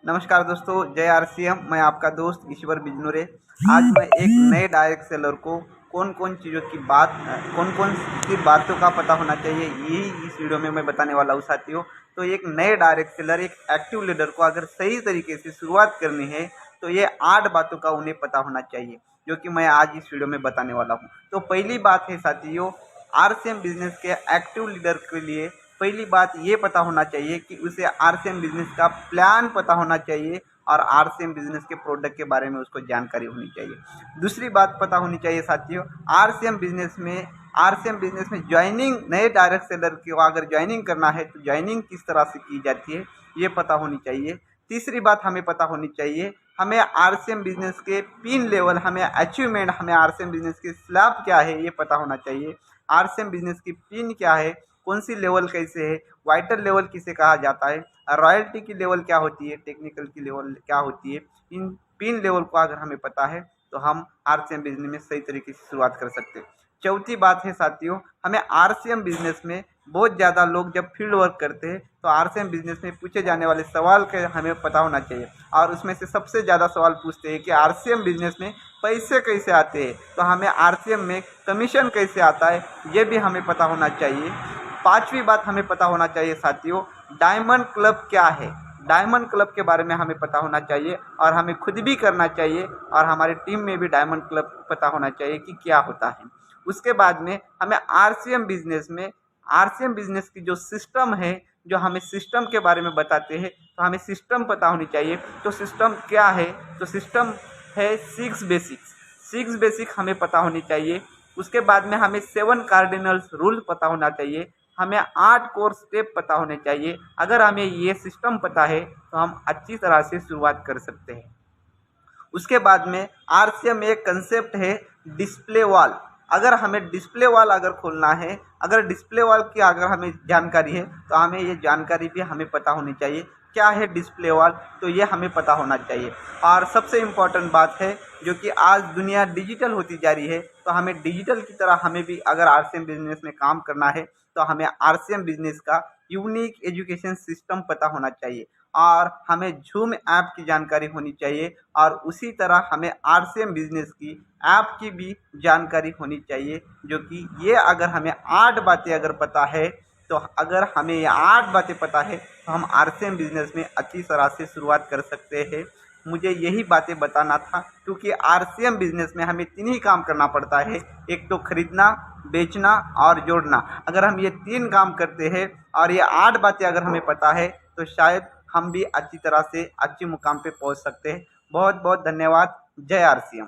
नमस्कार दोस्तों, जय आरसीएम। मैं आपका दोस्त ईश्वर बिजनोरे। आज मैं एक नए डायरेक्ट सेलर को कौन कौन सी बातों का पता होना चाहिए, यही इस वीडियो में मैं बताने वाला हूँ साथियों। तो एक नए डायरेक्ट सेलर, एक एक्टिव लीडर को अगर सही तरीके से शुरुआत करनी है तो ये 8 बातों का उन्हें पता होना चाहिए, जो कि मैं आज इस वीडियो में बताने वाला हूँ। तो पहली बात है साथियों, आरसीएम बिजनेस के एक्टिव लीडर के लिए पहली बात ये पता होना चाहिए कि उसे आरसीएम बिजनेस का प्लान पता होना चाहिए और आरसीएम बिजनेस के प्रोडक्ट के बारे में उसको जानकारी होनी चाहिए। दूसरी बात पता होनी चाहिए साथियों, आरसीएम बिजनेस में ज्वाइनिंग, नए डायरेक्ट सेलर को अगर ज्वाइनिंग करना है तो ज्वाइनिंग किस तरह से की जाती है ये पता होनी चाहिए। तीसरी बात हमें पता होनी चाहिए, हमें आरसीएम बिजनेस के पिन लेवल, हमें अचीवमेंट, हमें आरसीएम बिजनेस की स्लैब क्या है ये पता होना चाहिए। आरसीएम बिजनेस की पिन क्या है, कौन सी लेवल कैसे है, वाइटल लेवल किसे कहा जाता है, रॉयल्टी की लेवल क्या होती है, टेक्निकल की लेवल क्या होती है। इन पिन लेवल को अगर हमें पता है तो हम आरसीएम बिजनेस में सही तरीके से शुरुआत कर सकते हैं। चौथी बात है साथियों, हमें आरसीएम बिजनेस में बहुत ज़्यादा लोग जब फील्ड वर्क करते हैं तो आरसीएम बिजनेस में पूछे जाने वाले सवाल का हमें पता होना चाहिए, और उसमें से सबसे ज़्यादा सवाल पूछते हैं कि आरसीएम बिजनेस में पैसे कैसे आते हैं, तो हमें आरसीएम में कमीशन कैसे आता है ये भी हमें पता होना चाहिए। पांचवी बात हमें पता होना चाहिए साथियों, डायमंड क्लब क्या है। डायमंड क्लब के बारे में हमें पता होना चाहिए और हमें खुद भी करना चाहिए, और हमारी टीम में भी डायमंड क्लब पता होना चाहिए कि क्या होता है। उसके बाद में हमें आरसीएम बिजनेस की जो सिस्टम है, जो हमें सिस्टम के बारे में बताते हैं, तो हमें सिस्टम पता होनी चाहिए। तो सिस्टम क्या है, तो सिस्टम है 6 बेसिक हमें पता होनी चाहिए। उसके बाद में हमें 7 कार्डिनल्स रूल पता होना चाहिए, हमें 8 कोर स्टेप पता होने चाहिए। अगर हमें ये सिस्टम पता है तो हम अच्छी तरह से शुरुआत कर सकते हैं। उसके बाद में आरसीएम में एक कंसेप्ट है डिस्प्ले वॉल। अगर हमें डिस्प्ले वॉल अगर खोलना है, अगर डिस्प्ले वॉल की अगर हमें जानकारी है तो हमें ये जानकारी भी हमें पता होनी चाहिए। क्या है डिस्प्ले वॉल, तो ये हमें पता होना चाहिए। और सबसे इम्पोर्टेंट बात है, जो कि आज दुनिया डिजिटल होती जा रही है, तो हमें डिजिटल की तरह हमें भी अगर आरसीएम बिजनेस में काम करना है तो हमें आरसीएम बिजनेस का यूनिक एजुकेशन सिस्टम पता होना चाहिए, और हमें झूम ऐप की जानकारी होनी चाहिए, और उसी तरह हमें आरसीएम बिजनेस की ऐप की भी जानकारी होनी चाहिए। जो कि ये अगर हमें 8 बातें अगर पता है, तो अगर हमें ये 8 बातें पता है तो हम आरसीएम बिजनेस में अच्छी तरह से शुरुआत कर सकते हैं। मुझे यही बातें बताना था, क्योंकि आरसीएम बिजनेस में हमें 3 ही काम करना पड़ता है, एक तो खरीदना, बेचना और जोड़ना। अगर हम ये 3 काम करते हैं और ये 8 बातें अगर हमें पता है तो शायद हम भी अच्छी तरह से अच्छे मुकाम पे पहुंच सकते हैं। बहुत बहुत धन्यवाद। जय आरसीएम।